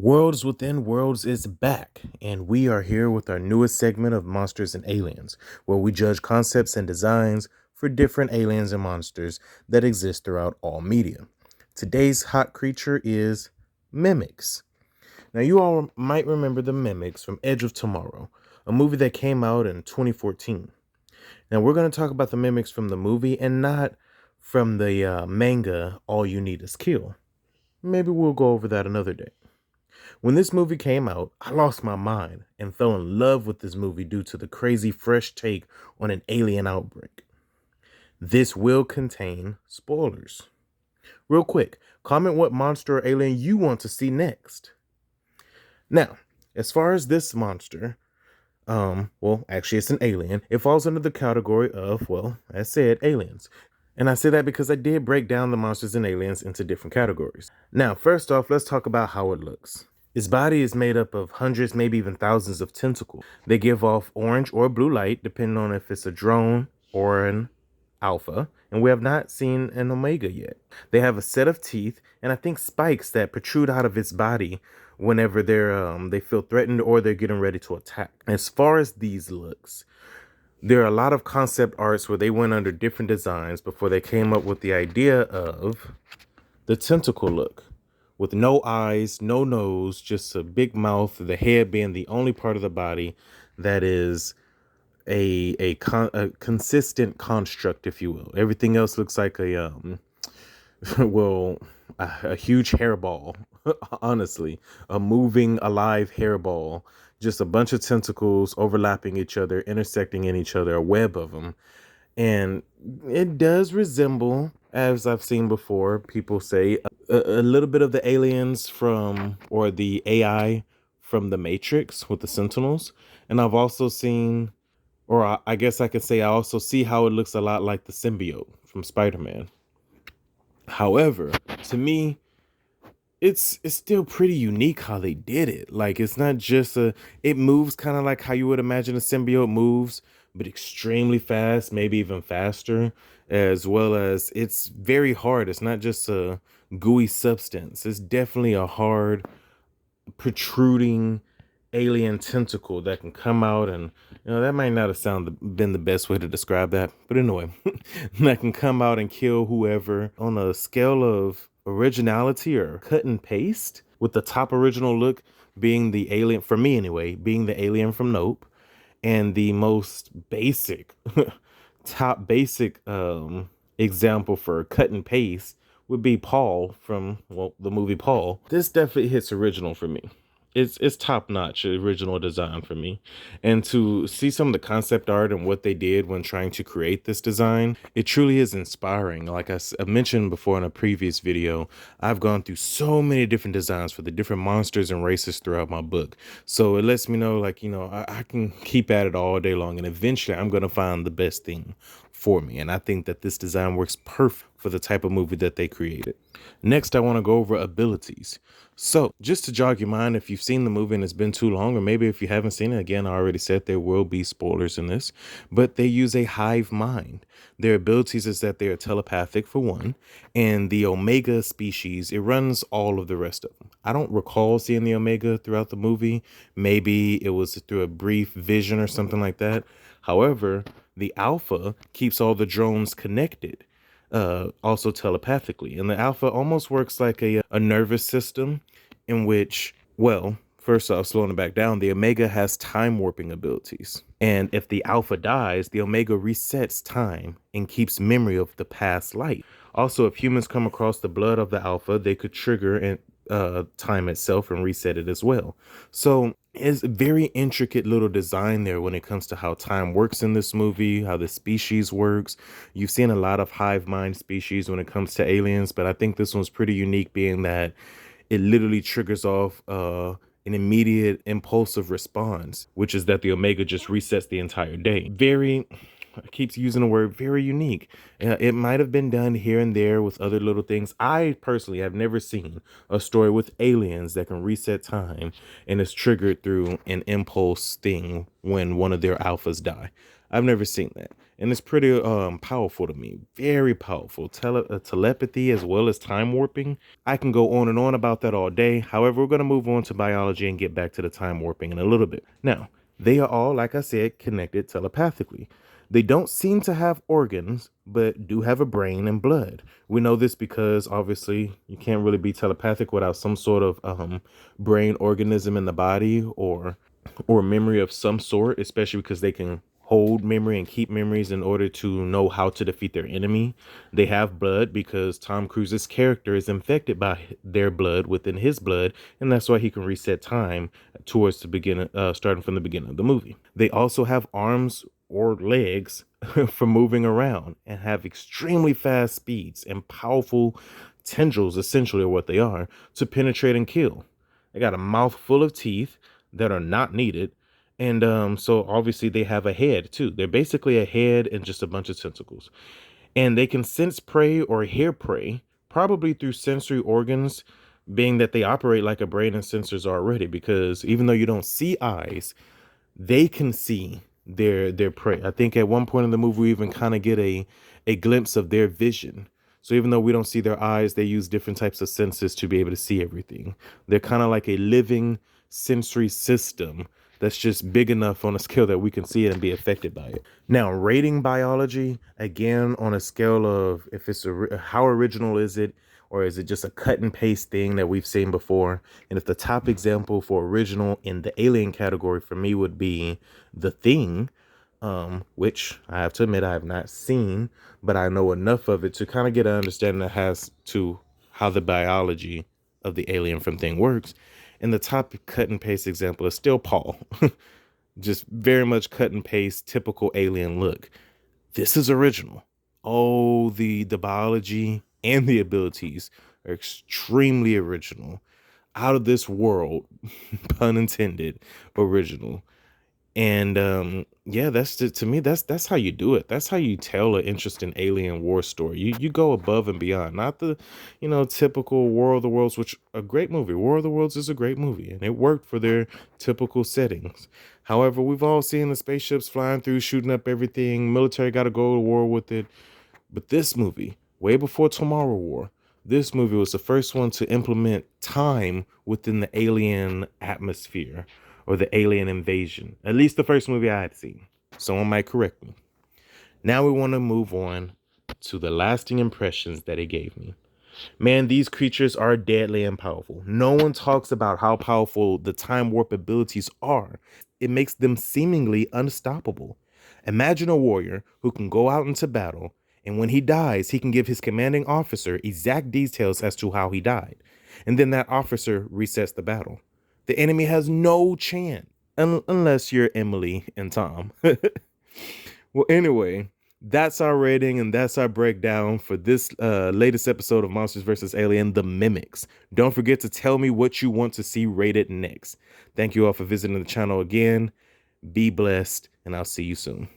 Worlds Within Worlds is back, and we are here with our newest segment of Monsters and Aliens, where we judge concepts and designs for different aliens and monsters that exist throughout all media. Today's hot creature is mimics. Now, you all might remember the mimics from Edge of Tomorrow, a movie that came out in 2014. Now, we're going to talk about the mimics from the movie and not from the manga All You Need Is Kill. Maybe we'll go over that another day. When this movie came out, I lost my mind and fell in love with this movie due to the crazy fresh take on an alien outbreak. This will contain spoilers. Real quick, comment what monster or alien you want to see next. Now, as far as this monster, actually it's an alien. It falls under the category of, as said, aliens. And I say that because I did break down the monsters and aliens into different categories. Now, first off, let's talk about how it looks. His body is made up of hundreds, maybe even thousands of tentacles. They give off orange or blue light, depending on if it's a drone or an alpha, and we have not seen an omega yet. They have a set of teeth, and I think spikes that protrude out of its body whenever they feel threatened or they're getting ready to attack. As far as these looks, there are a lot of concept arts where they went under different designs before they came up with the idea of the tentacle look. With no eyes, no nose, just a big mouth, the head being the only part of the body that is a consistent construct, if you will. Everything else looks like a huge hairball, honestly, a moving alive hairball, just a bunch of tentacles overlapping each other, intersecting in each other, a web of them. And it does resemble, as I've seen before, people say, a little bit of the aliens or the AI from the Matrix with the Sentinels. And I've also seen, I guess I could say I also see how it looks a lot like the symbiote from Spider-Man. However, to me, it's still pretty unique how they did it. Like, it's not just it moves kind of like how you would imagine a symbiote moves, but extremely fast, maybe even faster, as well as it's very hard. It's not just a gooey substance. It's definitely a hard, protruding alien tentacle that can come out, and that might not have been the best way to describe that, but anyway, that can come out and kill whoever on a scale of originality or cut and paste, with the top original look being the alien, for me anyway, being the alien from Nope, and the most basic top basic example for cut and paste would be Paul from the movie Paul. This definitely hits original for me. It's top notch original design for me, and to see some of the concept art and what they did when trying to create this design, it truly is inspiring. Like I mentioned before in a previous video, I've gone through so many different designs for the different monsters and races throughout my book, so it lets me know, like, I can keep at it all day long, and eventually I'm going to find the best thing for me. And I think that this design works perfect for the type of movie that they created. Next, I want to go over abilities. So just to jog your mind, if you've seen the movie and it's been too long, or maybe if you haven't seen it, again, I already said there will be spoilers in this, but they use a hive mind. Their abilities is that they are telepathic, for one, and the Omega species, it runs all of the rest of them. I don't recall seeing the Omega throughout the movie. Maybe it was through a brief vision or something like that. However, the Alpha keeps all the drones connected, also telepathically. And the Alpha almost works like a nervous system in which, first off, slowing it back down, the Omega has time warping abilities. And if the Alpha dies, the Omega resets time and keeps memory of the past life. Also, if humans come across the blood of the Alpha, they could trigger time itself and reset it as well. So it's a very intricate little design there when it comes to how time works in this movie, how the species works. You've seen a lot of hive mind species when it comes to aliens, but I think this one's pretty unique, being that it literally triggers off an immediate impulsive response, which is that the Omega just resets the entire day. I keep using the word very unique. It might have been done here and there with other little things. I personally have never seen a story with aliens that can reset time and is triggered through an impulse thing when one of their alphas die. I've never seen that. and it's pretty powerful to me. Very powerful. Telepathy as well as time warping. I can go on and on about that all day. However, we're going to move on to biology and get back to the time warping in a little bit. Now, they are all, like I said, connected telepathically. They don't seem to have organs, but do have a brain and blood. We know this because obviously you can't really be telepathic without some sort of brain organism in the body, or memory of some sort, especially because they can hold memory and keep memories in order to know how to defeat their enemy. They have blood because Tom Cruise's character is infected by their blood within his blood, and that's why he can reset time towards the beginning, starting from the beginning of the movie. They also have arms or legs for moving around and have extremely fast speeds and powerful tendrils, essentially, are what they are, to penetrate and kill. They got a mouth full of teeth that are not needed. And so obviously they have a head too. They're basically a head and just a bunch of tentacles. And they can sense prey or hear prey, probably through sensory organs, being that they operate like a brain and sensors already, because even though you don't see eyes, they can see their prey. I think at one point in the movie we even kind of get a glimpse of their vision. So even though we don't see their eyes, they use different types of senses to be able to see everything. They're kind of like a living sensory system that's just big enough on a scale that we can see it and be affected by it. Now, rating biology, again, on a scale of if it's how original is it, or is it just a cut and paste thing that we've seen before? And if the top example for original in the alien category for me would be The Thing, which I have to admit I have not seen, but I know enough of it to kind of get an understanding that has to how the biology of the alien from Thing works. And the top cut and paste example is still Paul. Just very much cut and paste, typical alien look. This is original. Oh, the biology and the abilities are extremely original. Out of this world, pun intended, original. And yeah, to me, that's how you do it. That's how you tell an interesting alien war story. You go above and beyond, not the typical War of the Worlds, which a great movie. War of the Worlds is a great movie, and it worked for their typical settings. However, we've all seen the spaceships flying through, shooting up everything. Military got to go to war with it. But this movie, way before Tomorrow War, this movie was the first one to implement time within the alien atmosphere or the alien invasion. At least the first movie I had seen. Someone might correct me. Now we want to move on to the lasting impressions that it gave me. Man, these creatures are deadly and powerful. No one talks about how powerful the time warp abilities are. It makes them seemingly unstoppable. Imagine a warrior who can go out into battle, and when he dies, he can give his commanding officer exact details as to how he died. And then that officer resets the battle. The enemy has no chance, unless you're Emily and Tom. Well, anyway, that's our rating and that's our breakdown for this latest episode of Monsters vs. Alien, The Mimics. Don't forget to tell me what you want to see rated next. Thank you all for visiting the channel again. Be blessed, and I'll see you soon.